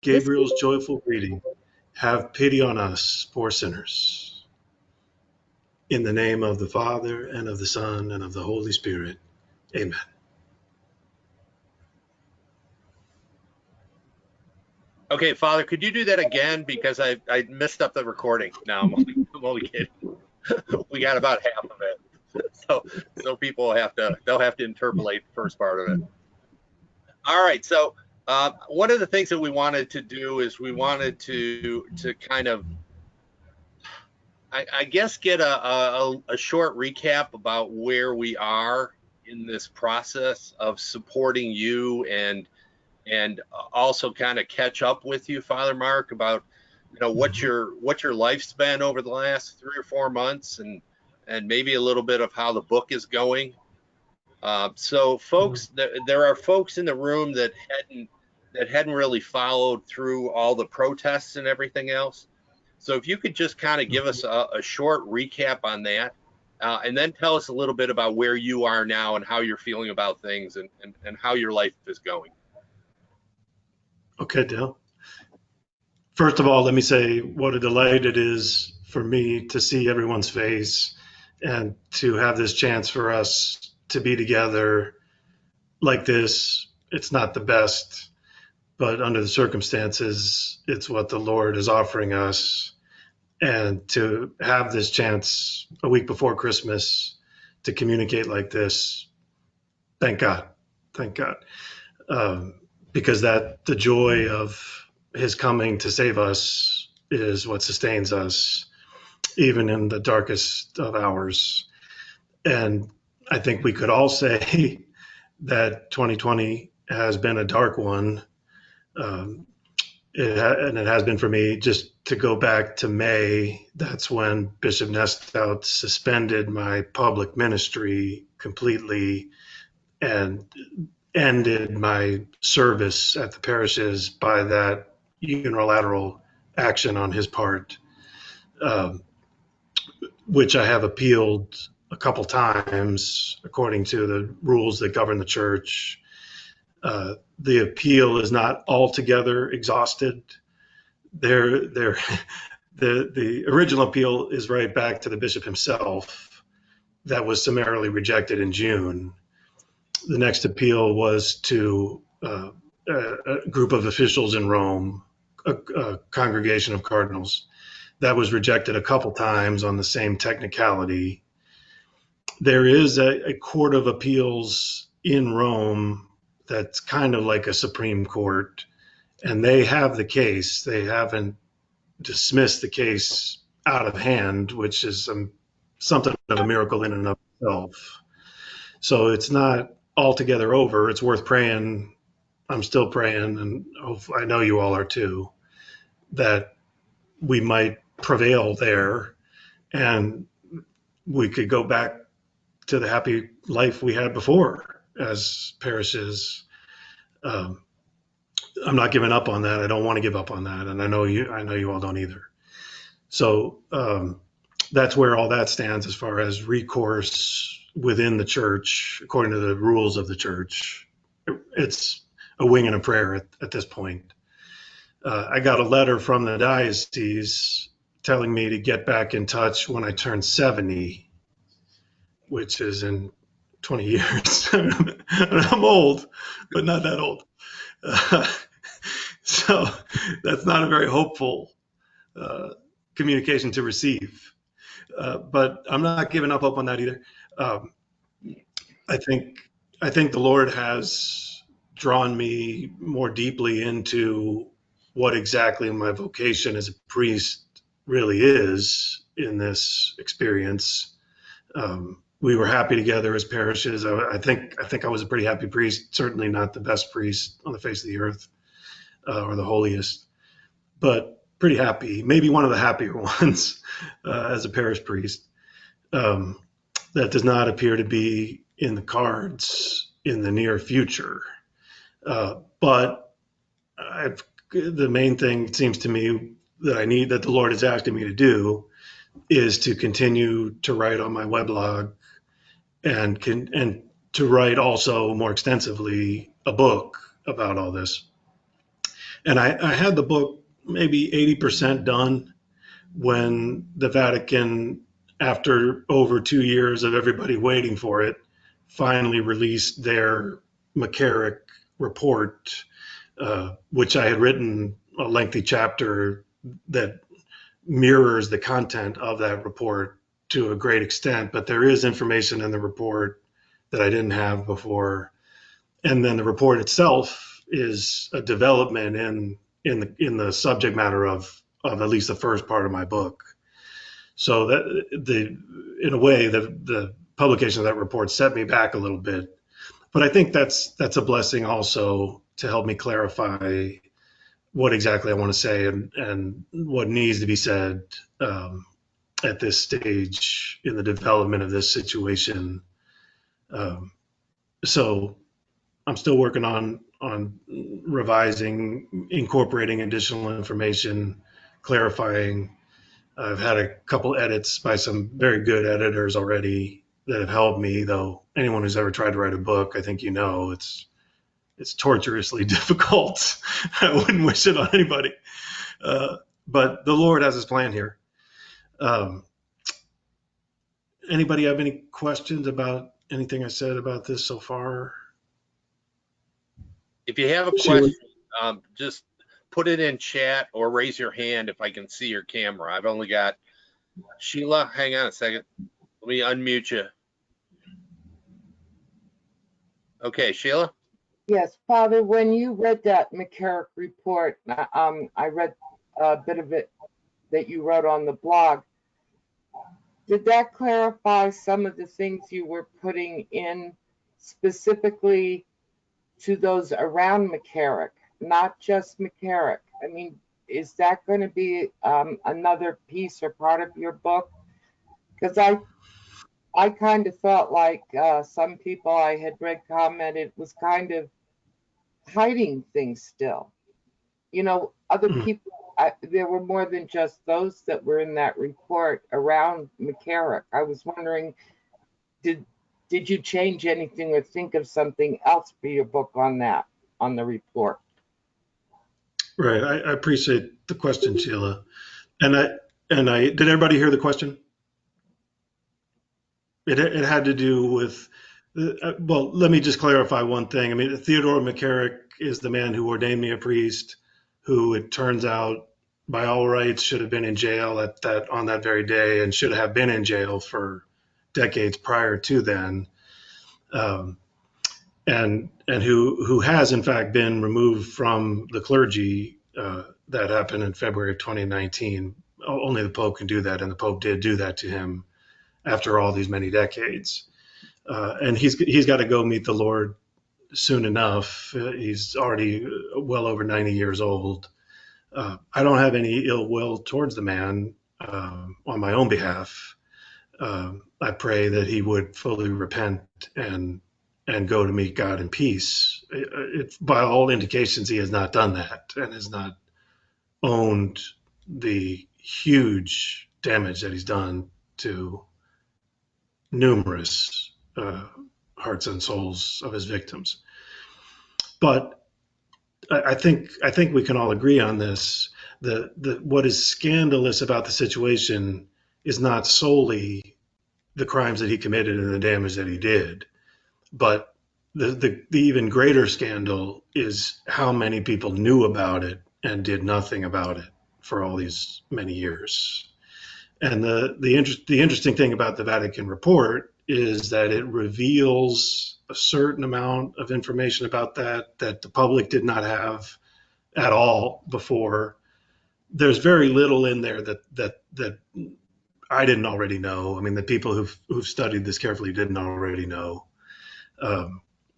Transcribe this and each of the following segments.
Gabriel's joyful greeting, have pity on us, poor sinners. In the name of the Father, and of the Son, and of the Holy Spirit. Amen. Okay, Father, could you do that again? Because I messed up the recording. No, I'm only kidding. We got about half of it. So people they'll have to interpolate the first part of it. All right, so one of the things that we wanted to do is we wanted to kind of, I guess, get a short recap about where we are in this process of supporting you, and also kind of catch up with you, Father Mark, about what your life's been over the last 3 or 4 months, and maybe a little bit of how the book is going. So folks, there are folks in the room that hadn't really followed through all the protests and everything else. So if you could just kind of give us a short recap on that, and then tell us a little bit about where you are now and how you're feeling about things, and how your life is going. Okay, Dale. First of all, let me say what a delight it is for me to see everyone's face and to have this chance for us to be together like this. It's not the best, but under the circumstances, it's what the Lord is offering us. And to have this chance a week before Christmas to communicate like this, thank God, thank God. Because the joy of his coming to save us is what sustains us, even in the darkest of hours. And I think we could all say that 2020 has been a dark one. And it has been for me. Just to go back to May, that's when Bishop Nestout suspended my public ministry completely and ended my service at the parishes by that unilateral action on his part, which I have appealed a couple times according to the rules that govern the church. The appeal is not altogether exhausted. The original appeal is right back to the bishop himself that was summarily rejected in June. The next appeal was to a group of officials in Rome, a congregation of cardinals. That was rejected a couple times on the same technicality. There is a court of appeals in Rome that's kind of like a Supreme Court, and they have the case. They haven't dismissed the case out of hand, which is something of a miracle in and of itself. So it's not altogether over. It's worth praying. I'm still praying, and I know you all are too, that we might prevail there and we could go back to the happy life we had before as parishes. I'm not giving up on that. I don't want to give up on that, and I know you all don't either. So that's where all that stands as far as recourse within the church, according to the rules of the church. It's a wing and a prayer at this point. I got a letter from the diocese telling me to get back in touch when I turn 70, which is in 20 years. I'm old, but not that old. So that's not a very hopeful communication to receive. But I'm not giving up hope on that either. I think the Lord has drawn me more deeply into what exactly my vocation as a priest really is in this experience. We were happy together as parishes. I think I was a pretty happy priest, certainly not the best priest on the face of the earth or the holiest, but pretty happy, maybe one of the happier ones as a parish priest. That does not appear to be in the cards in the near future. But the main thing, it seems to me, that the Lord is asking me to do is to continue to write on my weblog and to write also more extensively a book about all this. And I had the book maybe 80% done when the Vatican, after over 2 years of everybody waiting for it, finally released their Mccarrick Report, which I had written a lengthy chapter that mirrors the content of that report to a great extent, but there is information in the report that I didn't have before. And then the report itself is a development in the subject matter of at least the first part of my book. So that in a way the publication of that report set me back a little bit, but I think that's a blessing also to help me clarify what exactly I want to say and what needs to be said at this stage in the development of this situation. Um, so I'm still working on revising, incorporating additional information, clarifying. I've had a couple edits by some very good editors already that have helped me, though anyone who's ever tried to write a book, I think it's torturously difficult. I wouldn't wish it on anybody. But the Lord has his plan here. Um, Anybody have any questions about anything I said about this so far? If you have a Sheila? question, just put it in chat or raise your hand if I can see your camera. I've only got Sheila. Hang on a second. Let me unmute you. Okay, Sheila. Yes, Father, when you read that Mccarrick report, I read a bit of it that you wrote on the blog. Did that clarify some of the things you were putting in specifically to those around Mccarrick, not just Mccarrick? I mean, is that going to be another piece or part of your book? Because I kind of felt like some people I had read commented was kind of hiding things still. You know, other people, there were more than just those that were in that report around Mccarrick. I was wondering, did you change anything or think of something else for your book on that, on the report? Right. I appreciate the question, Sheila. And I did everybody hear the question? It had to do with, well, let me just clarify one thing. I mean, Theodore McCarrick is the man who ordained me a priest, who it turns out by all rights should have been in jail on that very day and should have been in jail for decades prior to then. And who has in fact been removed from the clergy. That happened in February of 2019. Only the Pope can do that, and the Pope did do that to him after all these many decades. And he's got to go meet the Lord soon enough. He's already well over 90 years old. I don't have any ill will towards the man on my own behalf. I pray that he would fully repent and go to meet God in peace. By all indications, he has not done that and has not owned the huge damage that he's done to numerous hearts and souls of his victims. But I think we can all agree on this. What is scandalous about the situation is not solely the crimes that he committed and the damage that he did, but the even greater scandal is how many people knew about it and did nothing about it for all these many years. And the interesting thing about the Vatican report is that it reveals a certain amount of information about that the public did not have at all before. There's very little in there that I didn't already know. I mean, the people who've studied this carefully didn't already know,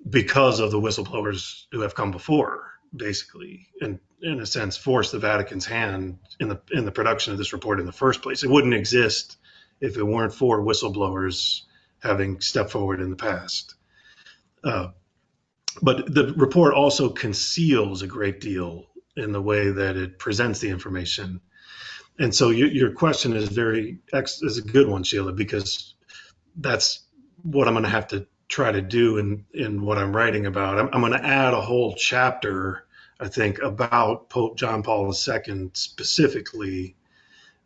because of the whistleblowers who have come before, basically, and in a sense, forced the Vatican's hand in the production of this report in the first place. It wouldn't exist if it weren't for whistleblowers having stepped forward in the past. But the report also conceals a great deal in the way that it presents the information. And so your question is is a good one, Sheila, because that's what I'm going to have to try to do in what I'm writing about. I'm going to add a whole chapter I think, about Pope John Paul II specifically,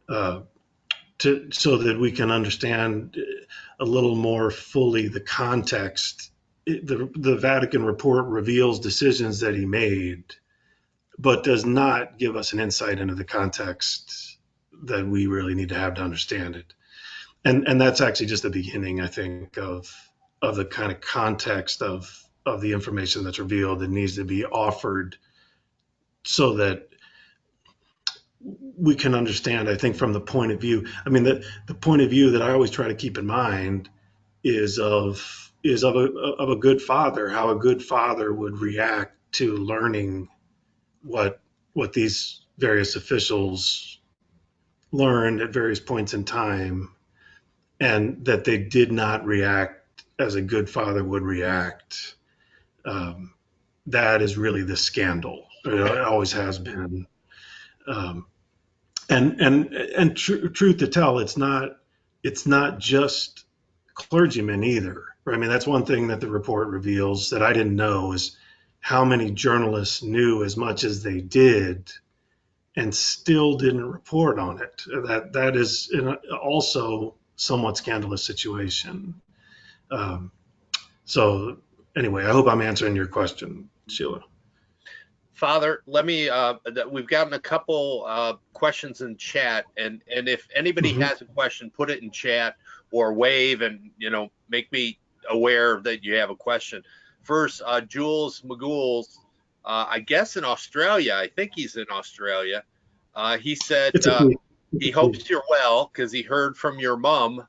so that we can understand a little more fully the context. The Vatican report reveals decisions that he made, but does not give us an insight into the context that we really need to have to understand it. And that's actually just the beginning, I think, of the kind of context of the information that's revealed that needs to be offered so that we can understand, I think, from the point of view. I mean, the point of view that I always try to keep in mind is of a good father, how a good father would react to learning what these various officials learned at various points in time, and that they did not react as a good father would react. That is really the scandal. It always has been. Truth to tell, it's not just clergymen either. I mean, that's one thing that the report reveals that I didn't know, is how many journalists knew as much as they did and still didn't report on it. That is also somewhat scandalous situation. So anyway, I hope I'm answering your question, Sheila. Father, let me, we've gotten a couple questions in chat, and if anybody has a question, put it in chat or wave and, make me aware that you have a question. First, Jules McGouls, I guess in Australia, I think he's in Australia. He said he hopes you're well because he heard from your mom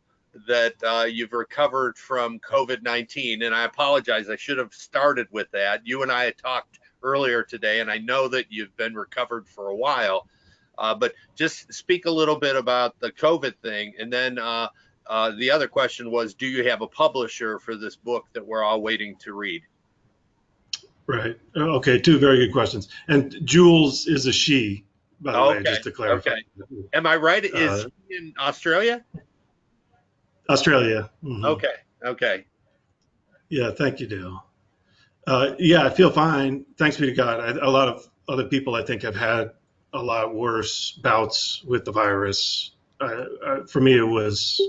that you've recovered from COVID-19. And I apologize, I should have started with that. You and I had talked earlier today, and I know that you've been recovered for a while, but just speak a little bit about the COVID thing. And then the other question was, do you have a publisher for this book that we're all waiting to read? Right. Okay. Two very good questions. And Jules is a she, by the way, just to clarify. Okay. Am I right? Is he in Australia? Australia. Okay. Yeah. Thank you, Dale. Yeah, I feel fine. Thanks be to God. A lot of other people, I think, have had a lot worse bouts with the virus. For me, it was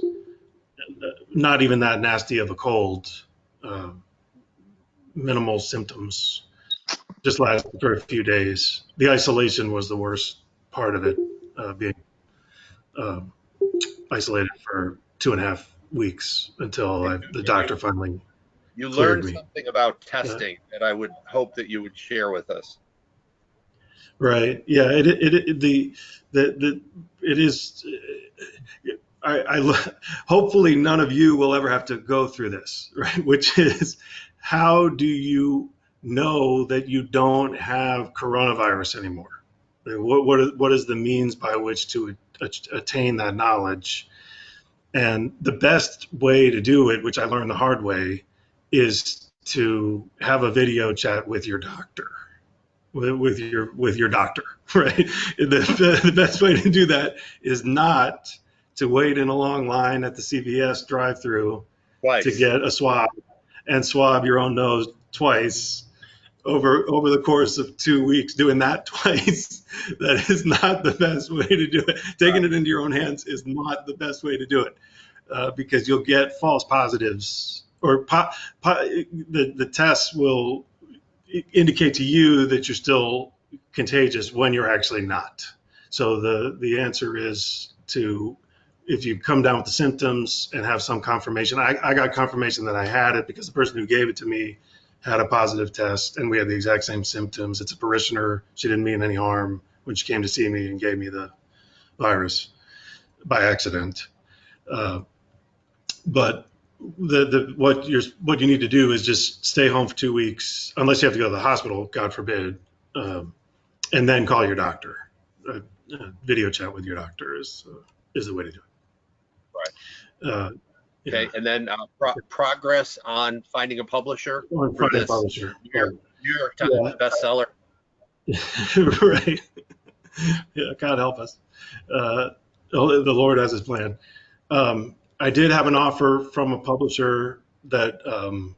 not even that nasty of a cold. Minimal symptoms, just lasted for a few days. The isolation was the worst part of it, being isolated for 2.5 weeks until the doctor finally You cleared learned me. something about testing that I would hope that you would share with us. Right. Yeah. It is. Hopefully none of you will ever have to go through this, right? Which is, how do you know that you don't have coronavirus anymore? What is the means by which to attain that knowledge? And the best way to do it, which I learned the hard way, is to have a video chat with your doctor. With your doctor, right? The best way to do that is not to wait in a long line at the CVS drive-through to get a swab and swab your own nose twice over the course of 2 weeks. Doing that twice, that is not the best way to do it. Taking it into your own hands is not the best way to do it, because you'll get false positives, or the tests will indicate to you that you're still contagious when you're actually not. So the answer is to, if you come down with the symptoms and have some confirmation. I got confirmation that I had it because the person who gave it to me had a positive test, and we had the exact same symptoms. It's a parishioner. She didn't mean any harm when she came to see me and gave me the virus by accident. But what you need to do is just stay home for 2 weeks, unless you have to go to the hospital, God forbid, and then call your doctor. Video chat with your doctor is the way to do it. Right. Okay, and then progress on finding a publisher for this publisher. New York Times bestseller. Right. Yeah, God help us. The Lord has His plan. I did have an offer from a publisher that I'm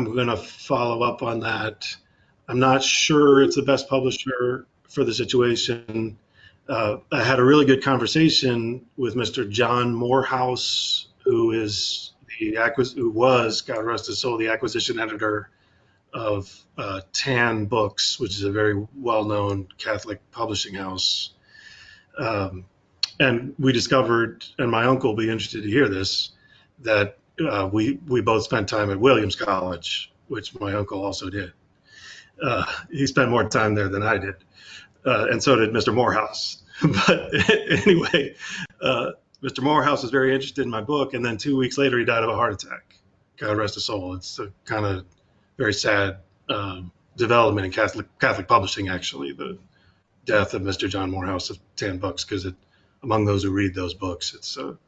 going to follow up on that. I'm not sure it's the best publisher for the situation. I had a really good conversation with Mr. John Morehouse, who was, God rest his soul, the acquisition editor of Tan Books, which is a very well-known Catholic publishing house. And we discovered, and my uncle will be interested to hear this, that we both spent time at Williams College, which my uncle also did. He spent more time there than I did, and so did Mr. Morehouse. But anyway, Mr. Morehouse was very interested in my book, and then 2 weeks later, he died of a heart attack. God rest his soul. It's a kind of very sad development in Catholic publishing, actually, the death of Mr. John Morehouse of Tan Books, because among those who read those books, it's or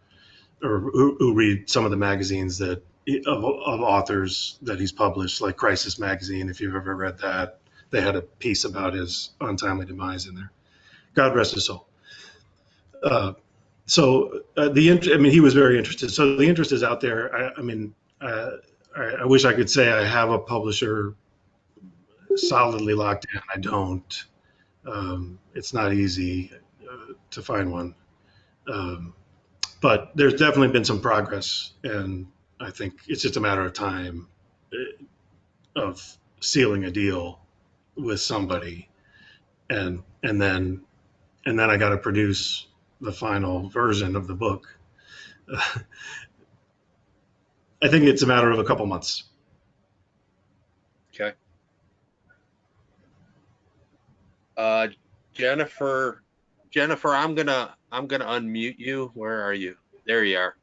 who read some of the magazines that of authors that he's published, like Crisis Magazine. If you've ever read that, they had a piece about his untimely demise in there. God rest his soul. He was very interested. So the interest is out there. I wish I could say I have a publisher solidly locked in. I don't. It's not easy to find one. But there's definitely been some progress, and I think it's just a matter of time of sealing a deal with somebody, and then I got to produce the final version of the book. I think it's a matter of a couple months. Okay. Jennifer, I'm gonna unmute you. Where are you? There you are.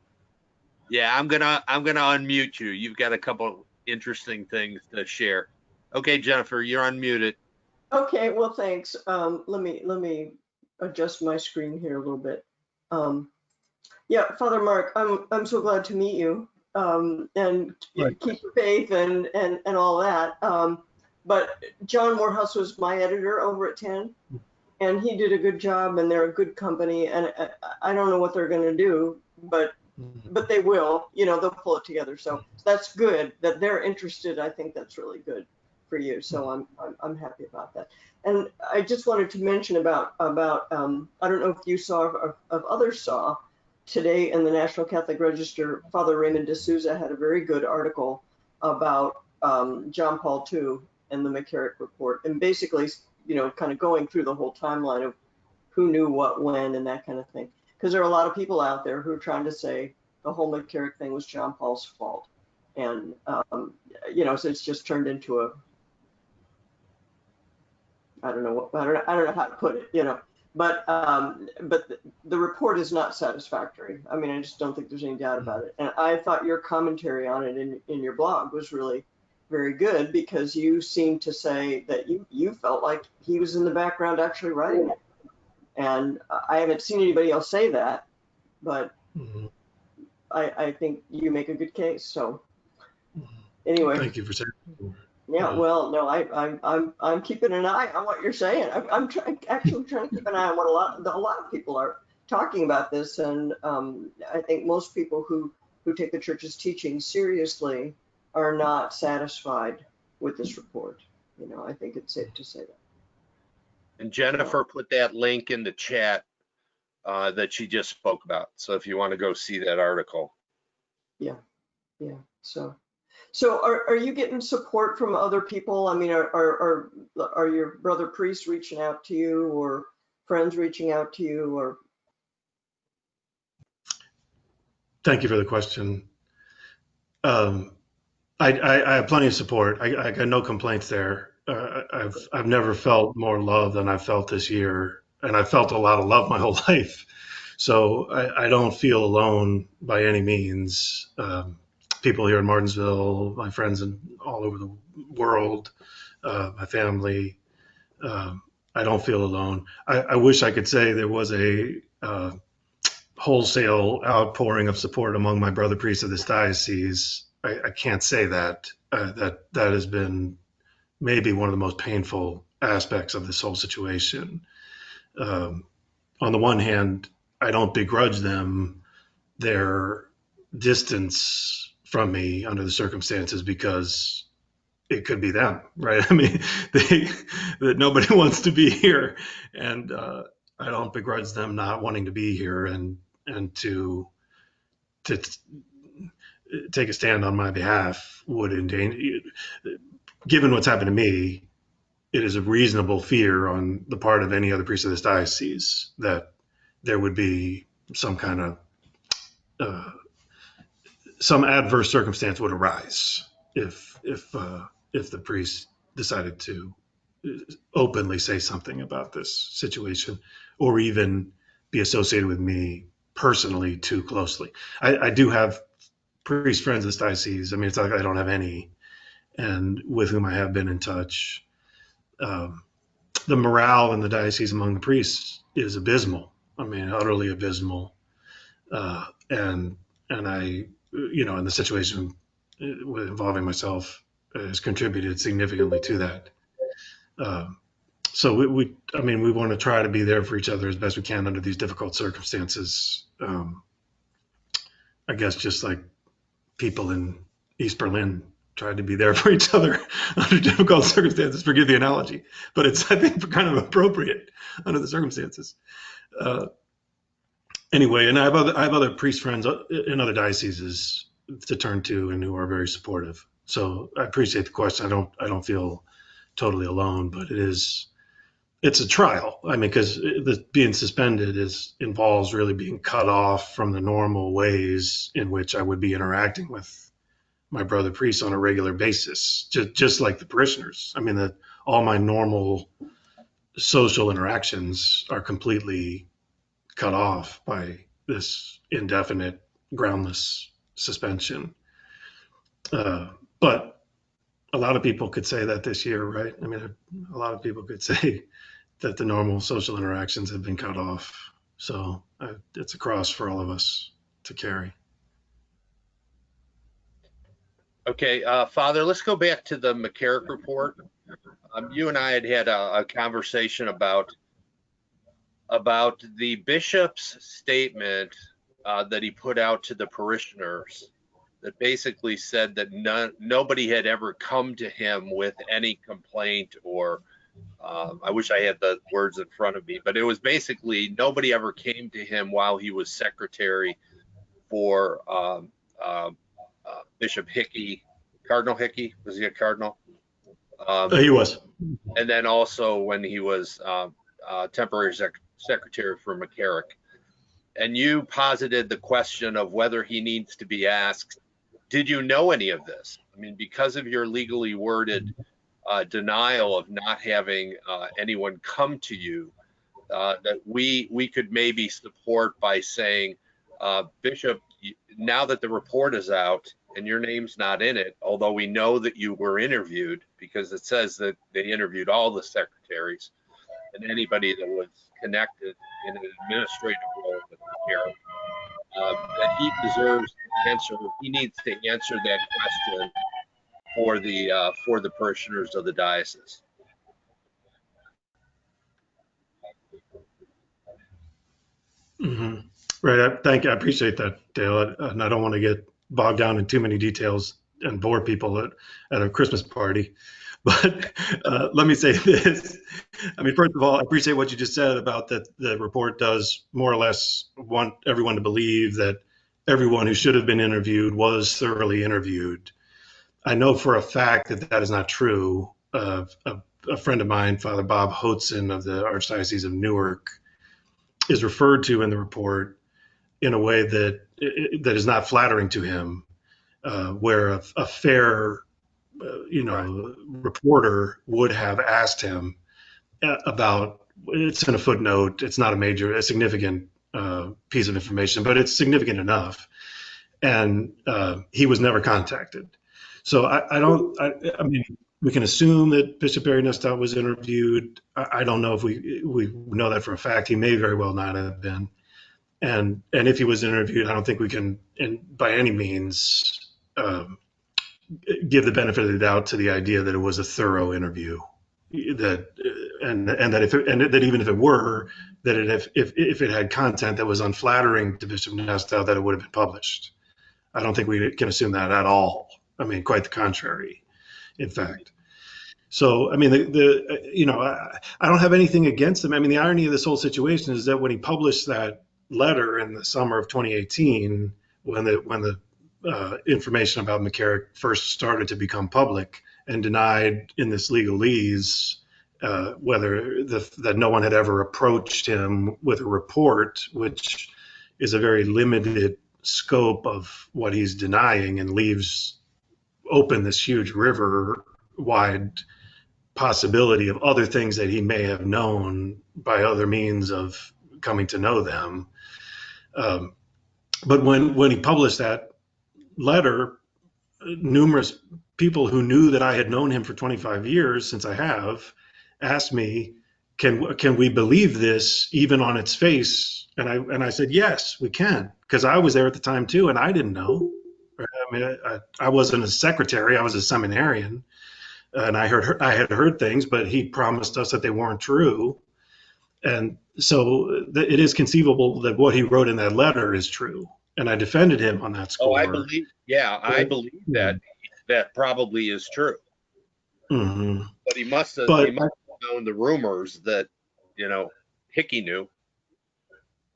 Yeah, I'm gonna unmute you. You've got a couple interesting things to share. Okay, Jennifer, you're unmuted. Okay, well, thanks. Let me adjust my screen here a little bit. Yeah, Father Mark, I'm so glad to meet you, and Right. keep the faith and all that. But John Morehouse was my editor over at 10, and he did a good job, and they're a good company, and I don't know what they're going to do, but they will. They'll pull it together. So that's good that they're interested. I think that's really good for you. So I'm happy about that. And I just wanted to mention about I don't know if you saw or others saw today in the National Catholic Register, Father Raymond D'Souza had a very good article about John Paul II and the Mccarrick Report, and basically, kind of going through the whole timeline of who knew what when and that kind of thing. Because there are a lot of people out there who are trying to say the whole Mccarrick thing was John Paul's fault, and so it's just turned into a I don't know how to put it, but the report is not satisfactory. I mean, I just don't think there's any doubt about it. And I thought your commentary on it in your blog was really very good, because you seemed to say that you felt like he was in the background actually writing it. And I haven't seen anybody else say that, but I think you make a good case. So anyway. Thank you for saying that. Yeah, well, no, I'm keeping an eye on what you're saying. I'm actually trying to keep an eye on what a lot of people are talking about this, and I think most people who take the church's teaching seriously are not satisfied with this report. I think it's safe to say that. And Jennifer put that link in the chat that she just spoke about. So if you want to go see that article. Yeah. So are you getting support from other people? I mean, are your brother priests reaching out to you, or friends reaching out to you, or? Thank you for the question. I have plenty of support. I got no complaints there. I've never felt more love than I felt this year, and I've felt a lot of love my whole life. So I don't feel alone by any means. People here in Martinsville, my friends all over the world, my family, I don't feel alone. I wish I could say there was a wholesale outpouring of support among my brother priests of this diocese. I can't say that. That has been maybe one of the most painful aspects of this whole situation. On the one hand, I don't begrudge them their distance from me under the circumstances, because it could be them, right? I mean, that nobody wants to be here, and I don't begrudge them not wanting to be here and to take a stand on my behalf would endanger. Given what's happened to me, it is a reasonable fear on the part of any other priest of this diocese that there would be some kind of some adverse circumstance would arise if the priest decided to openly say something about this situation, or even be associated with me personally too closely. I do have priest friends of this diocese. I mean, it's not like I don't have any, and with whom I have been in touch. The morale in the diocese among the priests is abysmal. I mean, utterly abysmal. And I, and the situation involving myself has contributed significantly to that. So we want to try to be there for each other as best we can under these difficult circumstances. I guess just like people in East Berlin tried to be there for each other under difficult circumstances. Forgive the analogy, but it's, I think, kind of appropriate under the circumstances. Anyway, and I have other priest friends in other dioceses to turn to and who are very supportive. So I appreciate the question. I don't feel totally alone, but it's a trial. I mean, because being suspended involves really being cut off from the normal ways in which I would be interacting with my brother priests on a regular basis, just like the parishioners. I mean, all my normal social interactions are completely cut off by this indefinite, groundless suspension. But a lot of people could say that this year, right? I mean, a lot of people could say that the normal social interactions have been cut off. So it's a cross for all of us to carry. Okay, Father, let's go back to the Mccarrick Report. You and I had a conversation about the bishop's statement that he put out to the parishioners that basically said that nobody had ever come to him with any complaint or I wish I had the words in front of me, but it was basically nobody ever came to him while he was secretary for Bishop Hickey, Cardinal Hickey. Was he a cardinal? He was. And then also when he was temporary secretary for Mccarrick. And you posited the question of whether he needs to be asked, did you know any of this? I mean, because of your legally worded denial of not having anyone come to you, that we could maybe support by saying, Bishop, now that the report is out and your name's not in it, although we know that you were interviewed because it says that they interviewed all the secretaries and anybody that was connected in an administrative role with Mccarrick, that he deserves to answer. He needs to answer that question for the parishioners of the diocese. Mm-hmm. Right. I appreciate that, Dale. And I don't want to get bogged down in too many details and bore people at a Christmas party. But let me say this. I mean, first of all, I appreciate what you just said about that the report does more or less want everyone to believe that everyone who should have been interviewed was thoroughly interviewed. I know for a fact that that is not true. A friend of mine, Father Bob Hotzen of the Archdiocese of Newark, is referred to in the report in a way that is not flattering to him, where a fair, reporter would have asked him about. It's in a footnote. It's not a significant piece of information, but it's significant enough. And he was never contacted. So I mean, we can assume that Bishop Barry Nestow was interviewed. I don't know if we know that for a fact. He may very well not have been. And if he was interviewed, I don't think we can, by any means, give the benefit of the doubt to the idea that it was a thorough interview. That even if it were, that if it had content that was unflattering to Bishop Nestow, that it would have been published. I don't think we can assume that at all. I mean, quite the contrary. in fact. So, I mean, I don't have anything against him. I mean, the irony of this whole situation is that when he published that letter in the summer of 2018, when the information about McCarrick first started to become public, and denied in this legalese that no one had ever approached him with a report, which is a very limited scope of what he's denying and leaves open this huge river wide possibility of other things that he may have known by other means of coming to know them. But when he published that letter, numerous people who knew that I had known him for 25 years, since I have, asked me, can we believe this even on its face? And I said, yes, we can, because I was there at the time too, and I didn't know. I mean, I wasn't a secretary, I was a seminarian, and I had heard things, but he promised us that they weren't true. And so it is conceivable that what he wrote in that letter is true. And I defended him on that score. I believe that probably is true. Mm-hmm. But he must have known the rumors that, Hickey knew.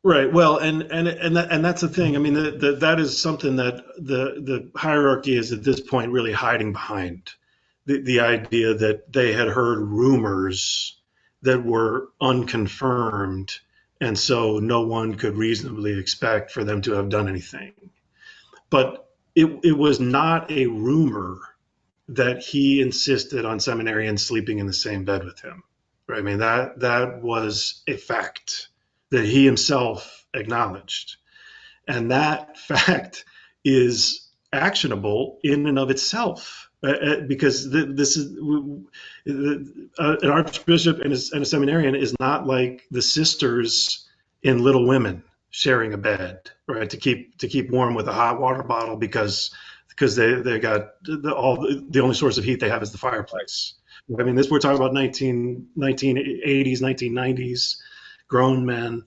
Right. Well, and that's the thing. I mean, that is something that the hierarchy is at this point really hiding behind. The idea that they had heard rumors that were unconfirmed, and so no one could reasonably expect for them to have done anything. But it was not a rumor that he insisted on seminarians sleeping in the same bed with him. Right? I mean, that was a fact that he himself acknowledged. And that fact is actionable in and of itself. Because this is an archbishop and a seminarian is not like the sisters in Little Women sharing a bed, right? To keep warm with a hot water bottle because they got the only source of heat they have is the fireplace. I mean, we're talking about 1980s, 1990s, grown men.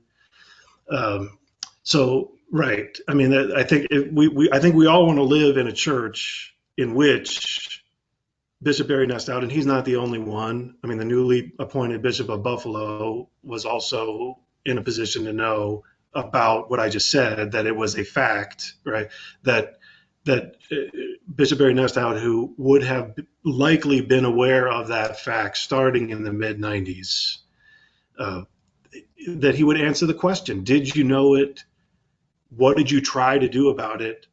So right. I mean, I think we all want to live in a church in which Bishop Barry Nestout, and he's not the only one. I mean, the newly appointed Bishop of Buffalo was also in a position to know about what I just said, that it was a fact, right? That Bishop Barry Nestout, who would have likely been aware of that fact starting in the mid-90s, that he would answer the question, did you know it? What did you try to do about it?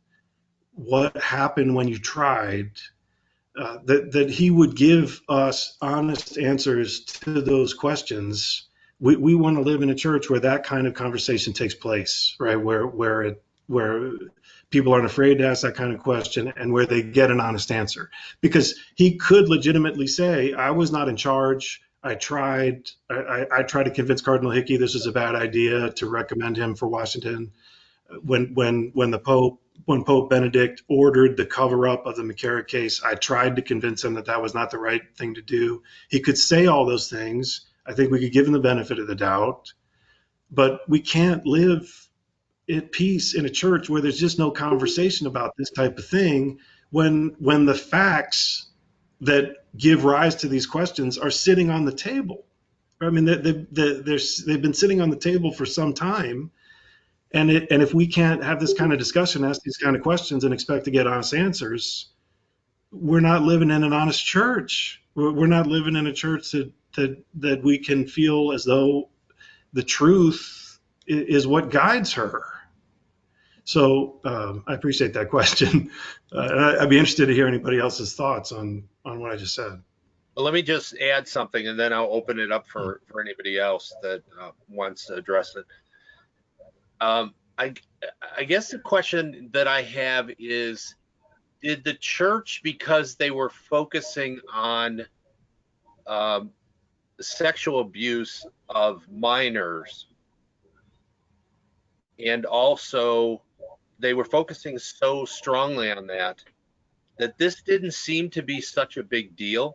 What happened when you tried? That he would give us honest answers to those questions. We want to live in a church where that kind of conversation takes place, right? Where people aren't afraid to ask that kind of question and where they get an honest answer. Because he could legitimately say, I was not in charge. I tried to convince Cardinal Hickey this was a bad idea to recommend him for Washington. When Pope Benedict ordered the cover-up of the McCarrick case, I tried to convince him that was not the right thing to do. He could say all those things. I think we could give him the benefit of the doubt. But we can't live at peace in a church where there's just no conversation about this type of thing when the facts that give rise to these questions are sitting on the table. I mean, they've been sitting on the table for some time. And if we can't have this kind of discussion, ask these kind of questions, and expect to get honest answers, we're not living in an honest church. We're not living in a church that we can feel as though the truth is what guides her. So I appreciate that question. I'd be interested to hear anybody else's thoughts on what I just said. Well, let me just add something, and then I'll open it up for anybody else that wants to address it. I guess the question that I have is, did the church, because they were focusing on sexual abuse of minors, and also they were focusing so strongly on that this didn't seem to be such a big deal?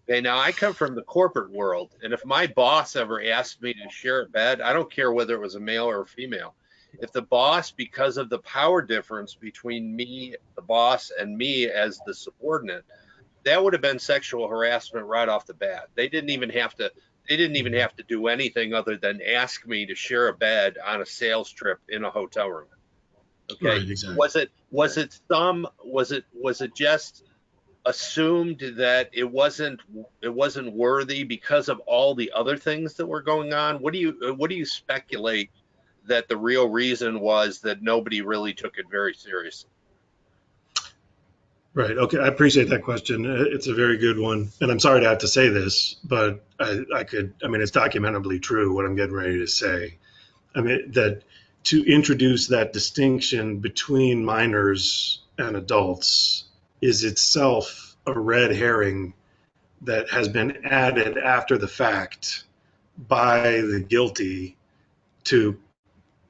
Okay, now I come from the corporate world, and if my boss ever asked me to share a bed, I don't care whether it was a male or a female. If the boss, because of the power difference between me, the boss, and me as the subordinate, that would have been sexual harassment right off the bat. They didn't even have to do anything other than ask me to share a bed on a sales trip in a hotel room. Okay. Right, exactly. Was it just assumed that it wasn't worthy because of all the other things that were going on? What do you speculate that the real reason was that nobody really took it very seriously? Right. Okay. I appreciate that question. It's a very good one. And I'm sorry to have to say this, but I mean, it's documentably true what I'm getting ready to say. I mean, that to introduce that distinction between minors and adults is itself a red herring that has been added after the fact by the guilty to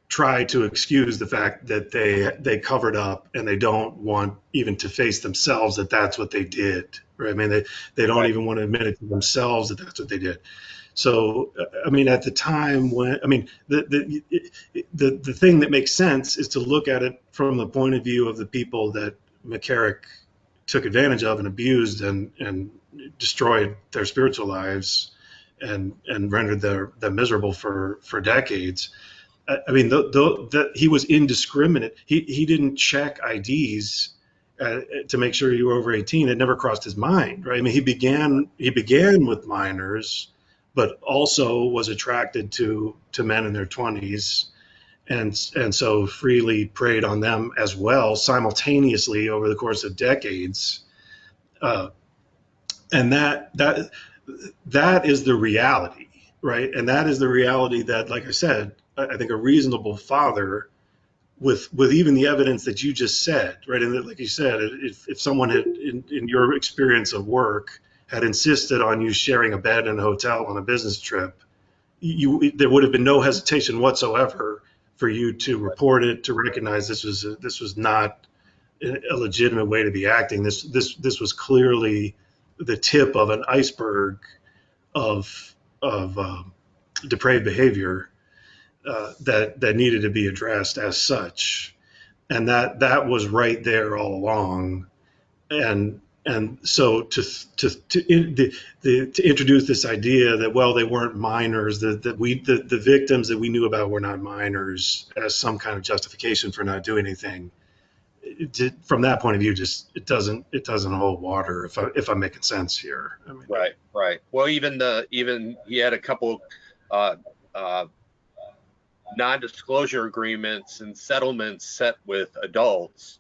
try to excuse the fact that they covered up and they don't want even to face themselves that that's what they did. Right? I mean, they don't Right. even want to admit it to themselves that that's what they did. So, I mean, at the time when, I mean, the thing that makes sense is to look at it from the point of view of the people that Mccarrick took advantage of and abused and destroyed their spiritual lives and rendered them miserable for decades. I mean, he was indiscriminate. He didn't check IDs to make sure you were over 18. It never crossed his mind, right? I mean, he began with minors, but also was attracted to men in their 20s, and so freely preyed on them as well simultaneously over the course of decades. And that is the reality, right? And that is the reality that, like I said, I think a reasonable father, with even the evidence that you just said, right? And like you said, if someone had, in your experience of work, had insisted on you sharing a bed in a hotel on a business trip, there would have been no hesitation whatsoever for you to report it, to recognize this was not a legitimate way to be acting. This was clearly the tip of an iceberg of depraved behavior that needed to be addressed as such, and that was right there all along. And so to introduce this idea that, well, they weren't minors, that the victims that we knew about were not minors, as some kind of justification for not doing anything, from that point of view, just it doesn't hold water. If I'm making sense here. I mean, Right. Well, even he had a couple non-disclosure agreements and settlements set with adults,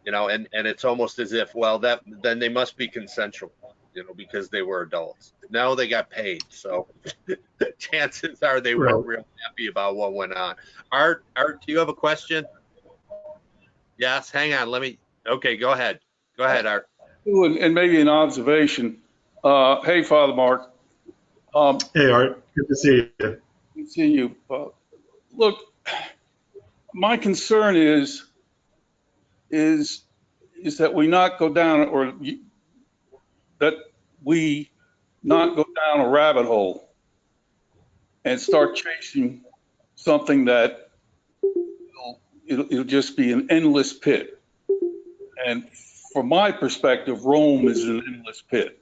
and it's almost as if, well, then they must be consensual, because they were adults. No, they got paid, so chances are they weren't real happy about what went on. Art, do you have a question? Yes, hang on. Okay, go ahead, Art. And maybe an observation. Hey, Father Mark. Hey, Art, good to see you. Good to see you. Look, my concern is that we not go down, or that we not go down a rabbit hole and start chasing something that it'll just be an endless pit. And from my perspective, Rome is an endless pit.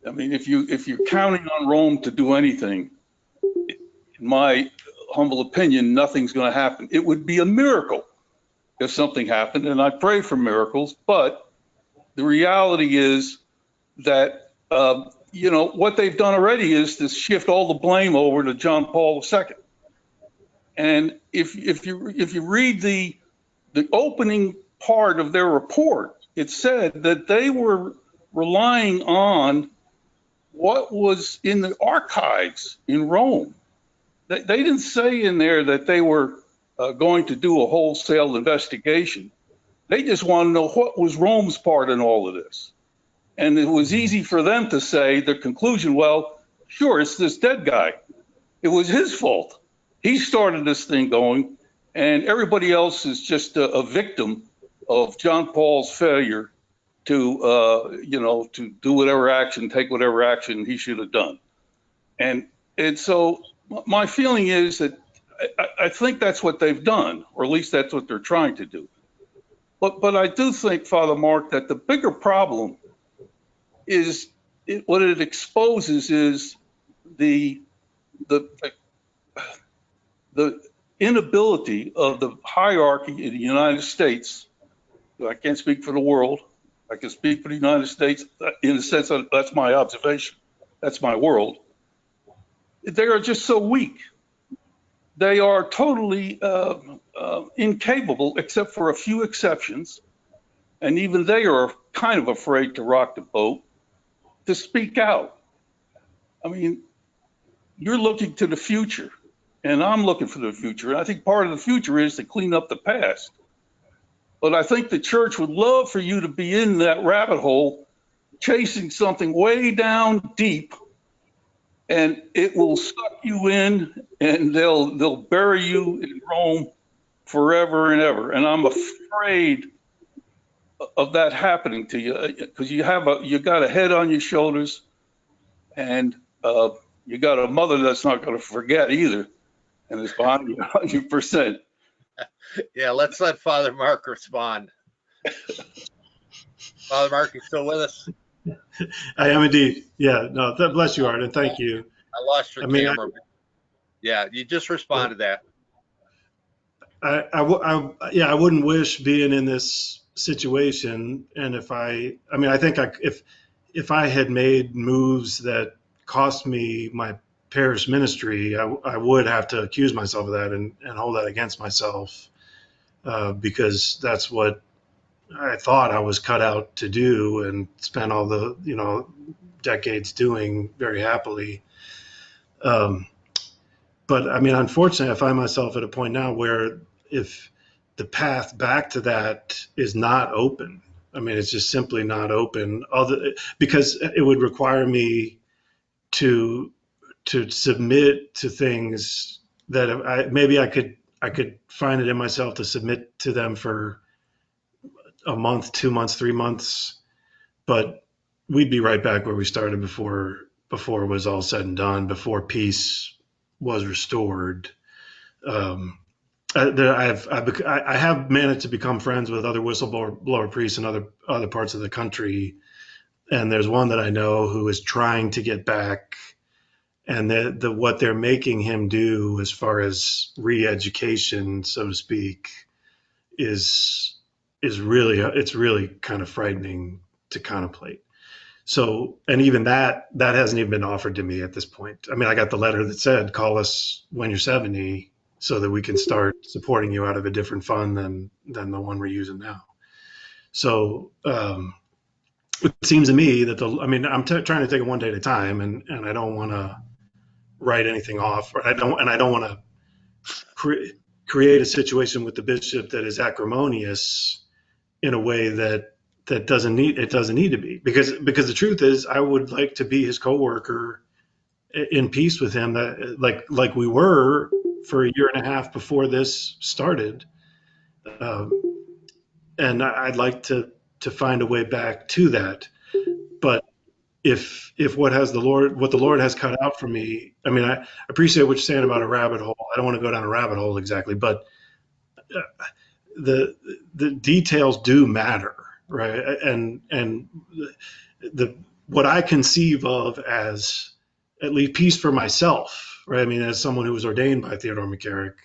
I mean, if you're counting on Rome to do anything, in my humble opinion, nothing's going to happen. It would be a miracle if something happened, and I pray for miracles. But the reality is that what they've done already is to shift all the blame over to John Paul II. And if you read the opening part of their report, it said that they were relying on what was in the archives in Rome. They didn't say in there that they were going to do a wholesale investigation. They just want to know what was Rome's part in all of this. And it was easy for them to say the conclusion, well, sure, it's this dead guy. It was his fault. He started this thing going, and everybody else is just a victim of John Paul's failure to do whatever action, take whatever action he should have done. And so my feeling is that I think that's what they've done, or at least that's what they're trying to do. But I do think, Father Mark, that the bigger problem what it exposes is the inability of the hierarchy in the United States. I can't speak for the world. I can speak for the United States in the sense of that's my observation. That's my world. They are just so weak. They are totally incapable, except for a few exceptions, and even they are kind of afraid to rock the boat, to speak out. I mean, you're looking to the future, and I'm looking for the future. And I think part of the future is to clean up the past. But I think the church would love for you to be in that rabbit hole, chasing something way down deep, and it will suck you in, and they'll bury you in Rome forever and ever. And I'm afraid of that happening to you, because you got a head on your shoulders, and you got a mother that's not going to forget either, and is behind you 100%. Yeah, let's let Father Mark respond. Father Mark, you still with us? I am indeed. Yeah, no, bless you, Art, and thank you. I lost your camera. Yeah, you just responded to that. I wouldn't wish being in this situation. And I think if I had made moves that cost me my parish ministry, I would have to accuse myself of that and hold that against myself, because that's what I thought I was cut out to do and spent all the, decades doing very happily. But I mean, unfortunately, I find myself at a point now where if the path back to that is not open, I mean, it's just simply not open, because it would require me to submit to things that maybe I could find it in myself to submit to them for a month, 2 months, 3 months, but we'd be right back where we started before it was all said and done, before peace was restored. I have managed to become friends with other whistleblower priests in other parts of the country, and there's one that I know who is trying to get back, and what they're making him do as far as re-education, so to speak, is really kind of frightening to contemplate. So, and even that hasn't even been offered to me at this point. I mean, I got the letter that said, call us when you're 70 so that we can start supporting you out of a different fund than the one we're using now. So, it seems to me that I'm trying to take it one day at a time, and I don't want to write anything off, or I don't want to create a situation with the bishop that is acrimonious in a way that doesn't need to be, because the truth is I would like to be his coworker in peace with him, that like we were for a year and a half before this started, and I'd like to find a way back to that. But if what the Lord has cut out for me, I mean, I appreciate what you're saying about a rabbit hole. I don't want to go down a rabbit hole exactly, but the details do matter, right? And what I conceive of as at least peace for myself, right? I mean, as someone who was ordained by Theodore Mccarrick,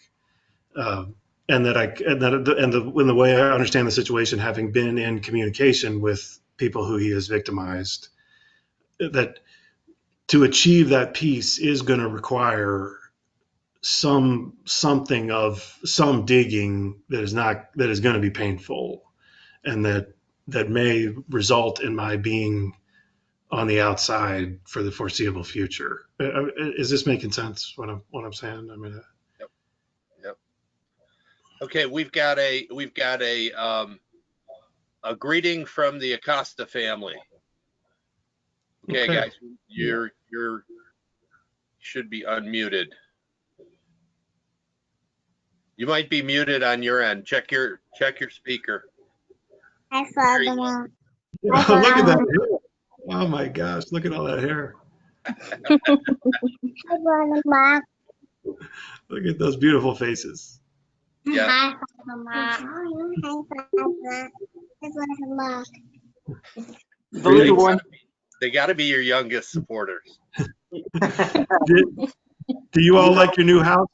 and the way I understand the situation, having been in communication with people who he has victimized, that to achieve that peace is going to require something of some digging that is going to be painful, and that may result in my being on the outside for the foreseeable future. Is this making sense? What I'm saying? I mean, Yep. Okay, we've got a greeting from the Acosta family. Okay, guys, you should be unmuted. You might be muted on your end. Check your speaker. Hi, Father Mark. look at that hair. Oh my gosh, look at all that hair. Hi, Father Mark. Look at those beautiful faces. Yeah. Hi, Father Mark. Hi, Father Mark. Hi, Father Mark. Those are ones. They got to be your youngest supporters. Do you all like your new house?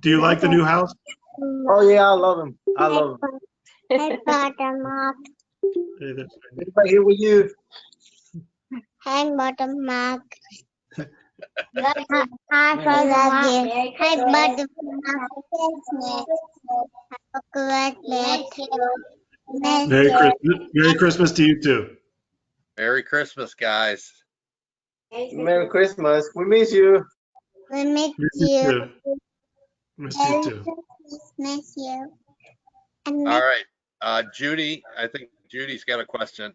Do you like the new house? Oh yeah, I love him. I love him. Hi, Father Mark. Everybody here with you. Hi, Father Mark. Hi, Father Mark. Hi, Father Mark. Merry Christmas. Merry Christmas to you too. Merry Christmas, guys. Merry Christmas. We miss you. We miss Miss you you. too. Miss you too. Miss you. All right. Judy, I think Judy's got a question.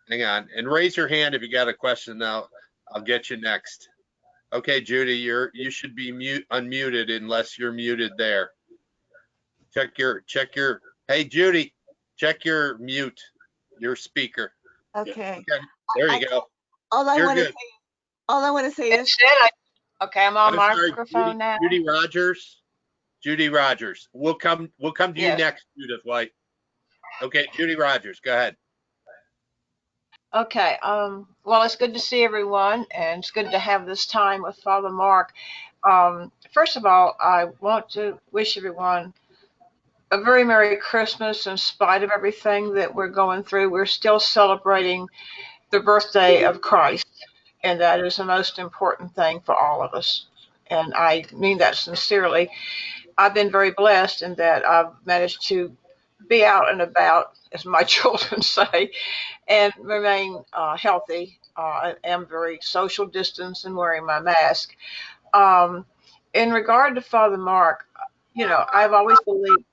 Hang on. And raise your hand if you got a question now. I'll get you next. Okay, Judy, you should be unmuted unless you're muted there. Check your hey Judy, check your mute, your speaker. Okay. Okay, there you go. All I You're want to good. say, all I want to say is, Okay, I'm on I'm sorry, microphone now. Judy Rogers. Judy Rogers. We'll come to you Yes. next, Judith White. Okay, Judy Rogers, go ahead. Okay, well, it's good to see everyone, and it's good to have this time with Father Mark. First of all, I want to wish everyone a very Merry Christmas in spite of everything that we're going through. We're still celebrating the birthday of Christ, and that is the most important thing for all of us. And I mean that sincerely. I've been very blessed in that I've managed to be out and about, as my children say, and remain healthy. I am very social distance and wearing my mask. In regard to Father Mark, I've always believed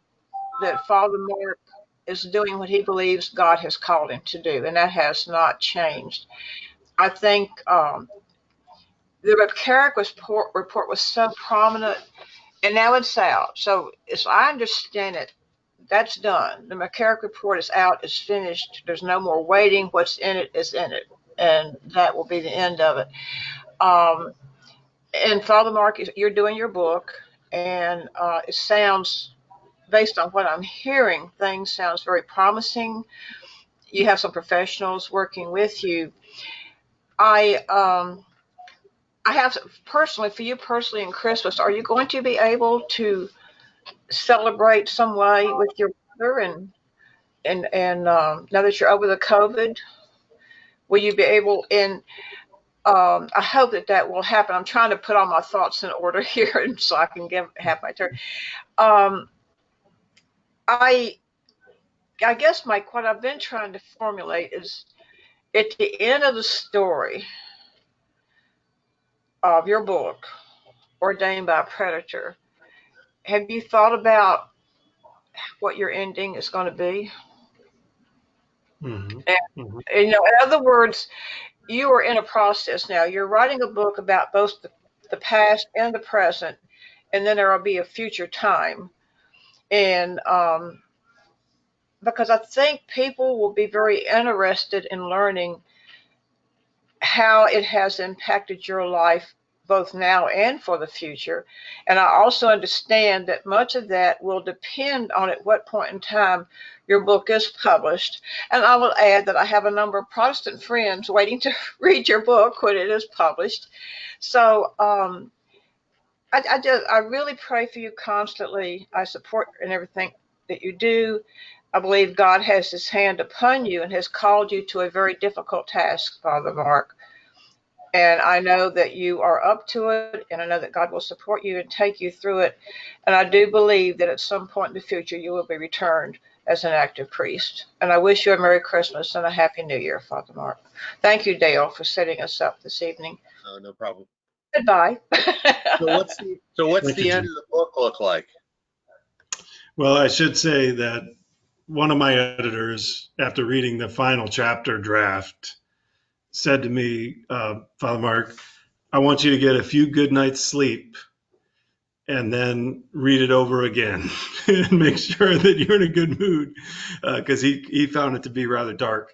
that Father Mark is doing what he believes God has called him to do, and that has not changed. I think the Mccarrick report was so prominent, and now it's out. So, as I understand it, that's done. The Mccarrick report is out, it's finished. There's no more waiting. What's in it is in it, and that will be the end of it. And Father Mark, you're doing your book, and it sounds, based on what I'm hearing, things sounds very promising. You have some professionals working with you. I have personally, for you personally, in Christmas, are you going to be able to celebrate some way with your brother and now that you're over the COVID, will you be able? And I hope that will happen. I'm trying to put all my thoughts in order here, and so I can have my turn. Um, I guess what I've been trying to formulate is at the end of the story of your book, Ordained by a Predator. Have you thought about what your ending is going to be? Mhm. And, Mhm. in other words, you are in a process now. You're writing a book about both the past and the present, and then there will be a future time. And because I think people will be very interested in learning how it has impacted your life both now and for the future. And I also understand that much of that will depend on at what point in time your book is published. And I will add that I have a number of Protestant friends waiting to read your book when it is published. So I really pray for you constantly. I support in everything that you do. I believe God has his hand upon you and has called you to a very difficult task, Father Mark. And I know that you are up to it, and I know that God will support you and take you through it. And I do believe that at some point in the future, you will be returned as an active priest. And I wish you a Merry Christmas and a Happy New Year, Father Mark. Thank you, Dale, for setting us up this evening. Oh, no problem. Goodbye. So what's Thank the you, end Jim. of the book look like? Well, I should say that one of my editors, after reading the final chapter draft, said to me, Father Mark, I want you to get a few good nights sleep and then read it over again and make sure that you're in a good mood, because he found it to be rather dark.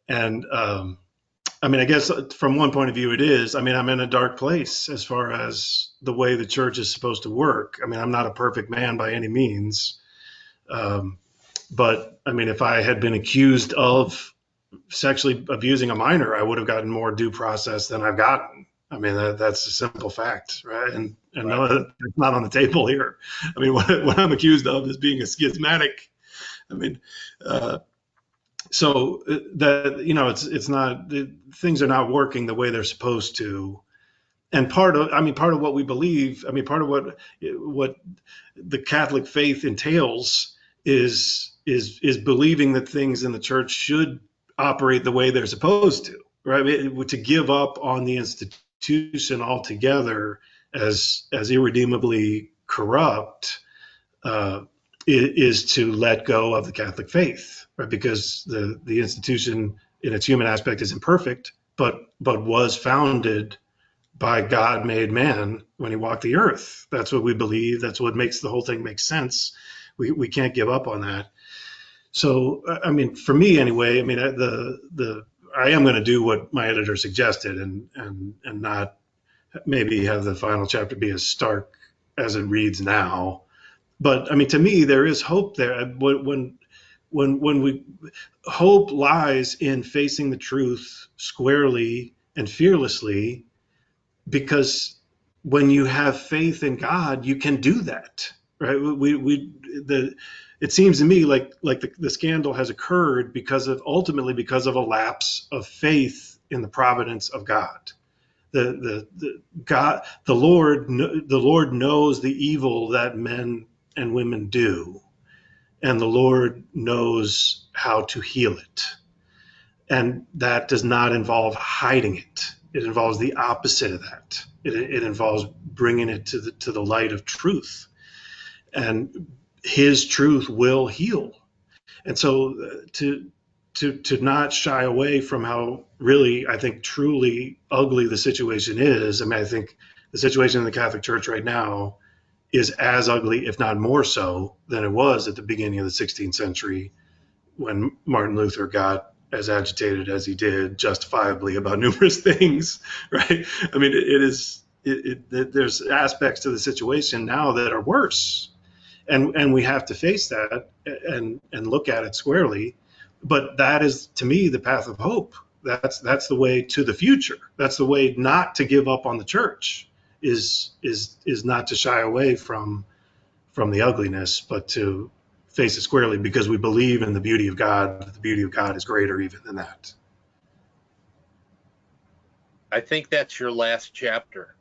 And I mean, I guess from one point of view, it is. I mean, I'm in a dark place as far as the way the church is supposed to work. I mean, I'm not a perfect man by any means. But I mean, if I had been accused of sexually abusing a minor, I would have gotten more due process than I've gotten. I mean, that's a simple fact, right? And no, it's not on the table here. I mean, what I'm accused of is being a schismatic. I mean, so that, you know, it's not, things are not working the way they're supposed to. And part of what we believe, I mean, part of what the Catholic faith entails is believing that things in the church should operate the way they're supposed to, right? To give up on the institution altogether as irredeemably corrupt is to let go of the Catholic faith, right? Because the institution in its human aspect is imperfect, but was founded by God made man when he walked the earth. That's what we believe. That's what makes the whole thing make sense. We can't give up on that. So, I mean, for me anyway, I mean, I am going to do what my editor suggested and not maybe have the final chapter be as stark as it reads now. But I mean, to me, there is hope there. When we hope lies in facing the truth squarely and fearlessly, because when you have faith in God, you can do that, right? It seems to me like the scandal has occurred ultimately because of a lapse of faith in the providence of God. The Lord knows the evil that men and women do, and the Lord knows how to heal it. And that does not involve hiding it. It involves the opposite of that. It involves bringing it to the light of truth, and His truth will heal. And so to not shy away from how really, I think, truly ugly the situation is. I mean, I think the situation in the Catholic Church right now is as ugly, if not more so, than it was at the beginning of the 16th century when Martin Luther got as agitated as he did, justifiably, about numerous things, right? I mean, there's aspects to the situation now that are worse, and we have to face that and look at it squarely. But that is, to me, the path of hope. That's the way to the future. That's the way not to give up on the church. Is not to shy away from the ugliness, but to face it squarely, because we believe in the beauty of God. The beauty of God is greater even than that. I think that's your last chapter,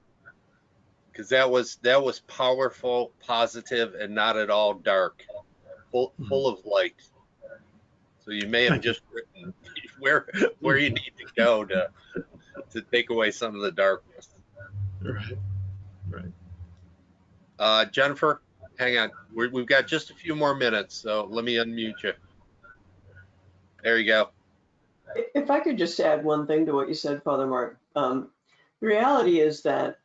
because that was powerful, positive, and not at all dark, full of light. So you may have just written where you need to go to take away some of the darkness. Right. Jennifer, hang on. We've got just a few more minutes, so let me unmute you. There you go. If I could just add one thing to what you said, Father Mark. The reality is that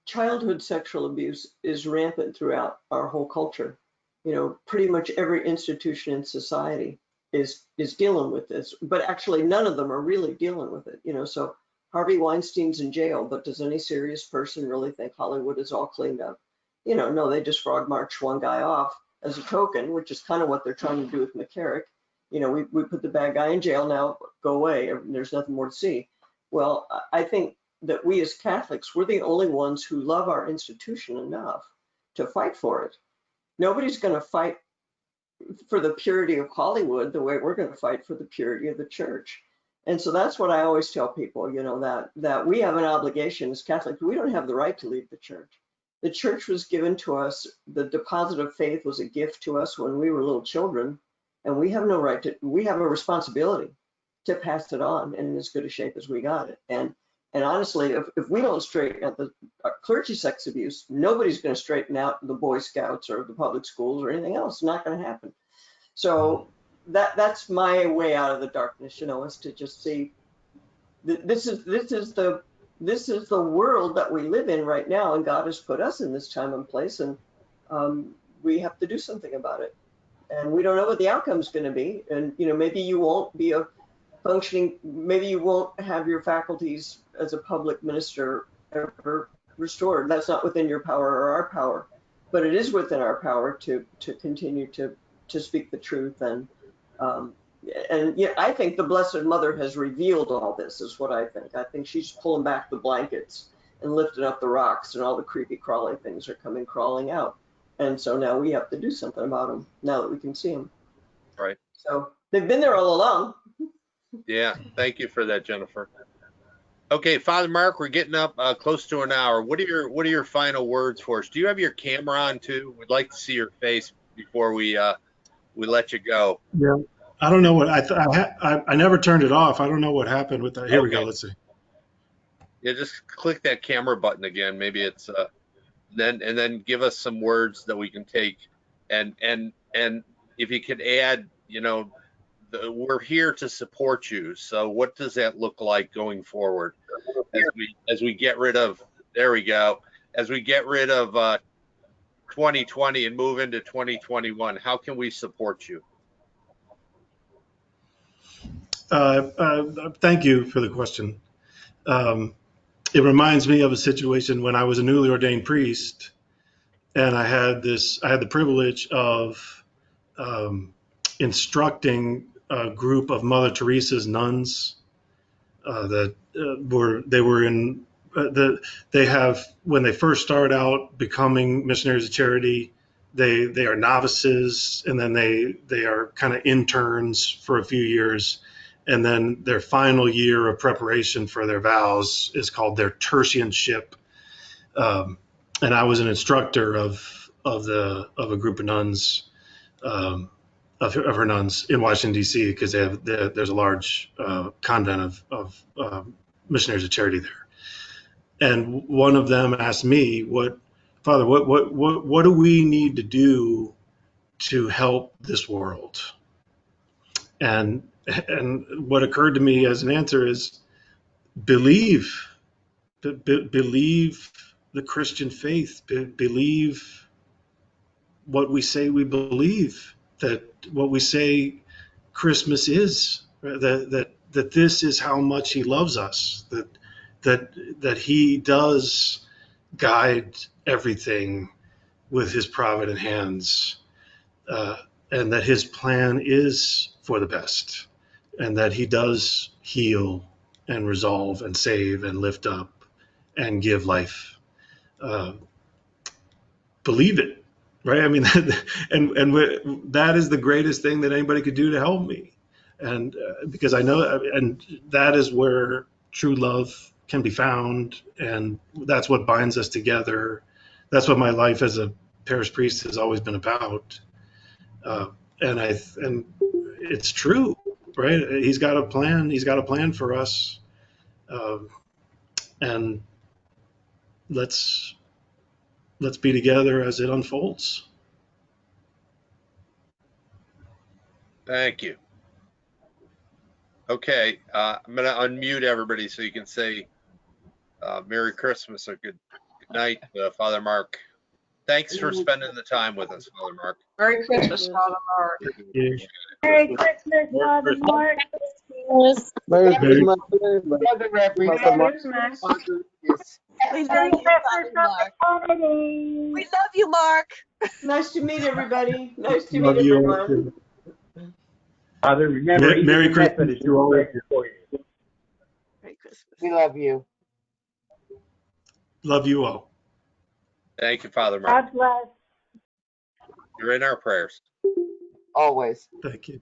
childhood sexual abuse is rampant throughout our whole culture. You know, pretty much every institution in society is dealing with this, but actually none of them are really dealing with it. You know, so Harvey Weinstein's in jail, but does any serious person really think Hollywood is all cleaned up? You know, no, they just frog marched one guy off as a token, which is kind of what they're trying to do with Mccarrick. You know, we put the bad guy in jail, now go away, there's nothing more to see. Well, I think that we as Catholics, we're the only ones who love our institution enough to fight for it. Nobody's going to fight for the purity of Hollywood the way we're going to fight for the purity of the church. And so that's what I always tell people, you know, that we have an obligation as Catholics. We don't have the right to leave the church. The church was given to us. The deposit of faith was a gift to us when we were little children. And we have no right to, we have a responsibility to pass it on in as good a shape as we got it. And honestly, if we don't straighten out the clergy sex abuse, nobody's going to straighten out the Boy Scouts or the public schools or anything else. It's not going to happen. So that's my way out of the darkness, you know, is to just see this is the world that we live in right now, and God has put us in this time and place, and we have to do something about it. And we don't know what the outcome is going to be. And, you know, maybe you won't be a functioning, maybe you won't have your faculties as a public minister ever restored. That's not within your power or our power, but it is within our power to continue to speak the truth and And yeah, I think the Blessed Mother has revealed all this, is what I think. I think she's pulling back the blankets and lifting up the rocks, and all the creepy crawly things are coming crawling out. And so now we have to do something about them, now that we can see them. Right. So they've been there all along. Yeah. Thank you for that, Jennifer. Okay, Father Mark, we're getting up close to an hour. What are your final words for us? Do you have your camera on too? We'd like to see your face before we let you go. Yeah. I don't know what I never turned it off. I don't know what happened with that. Here we go. Okay. Let's see. Yeah, just click that camera button again. Maybe it's then give us some words that we can take, and if you could add, we're here to support you. So what does that look like going forward as we get rid of, there we go, as we get rid of 2020 and move into 2021? How can we support you? Thank you for the question. It reminds me of a situation when I was a newly ordained priest, and I had the privilege of instructing a group of Mother Teresa's nuns that they have, when they first start out becoming missionaries of charity, they are novices, and then they are kind of interns for a few years, and then their final year of preparation for their vows is called their tertianship. And I was an instructor of a group of nuns, of her nuns in Washington D.C., because there's a large convent of missionaries of charity there. And one of them asked me, Father, what do we need to do to help this world? And what occurred to me as an answer is believe the Christian faith, believe what we say we believe, that what we say Christmas is, that this is how much he loves us, that he does guide everything with his provident hands, and that his plan is for the best, and that he does heal and resolve and save and lift up and give life. Believe it, right? I mean, and that is the greatest thing that anybody could do to help me, and because I know, and that is where true love can be found, and that's what binds us together. That's what my life as a parish priest has always been about, and it's true, right? He's got a plan. He's got a plan for us, and let's be together as it unfolds. Thank you. Okay, I'm going to unmute everybody so you can say Merry Christmas or good night, Father Mark. Thanks for spending the time with us, Father Mark. Merry Christmas, Father Mark. Merry Christmas, Father Mark. Merry Christmas. Brother Merry Christmas. We love Merry you, Christmas, Father Mark. holidays. We love you, Mark. Nice to meet everybody. Nice to Love meet you everyone. Father, remember, Merry Christmas to all of you. Merry Christmas. We love you. Love you all. Thank you, Father Mark. God bless. You're in our prayers. Always. Thank you.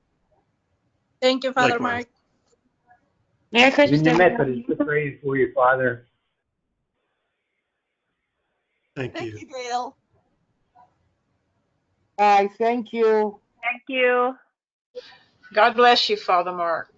Thank you, Father Likewise. Mark. Merry Christmas, Union everyone. Methodist, we pray for you, Father. Thank Thank you. you, Dale. Bye. Thank you. Thank you. God bless you, Father Mark.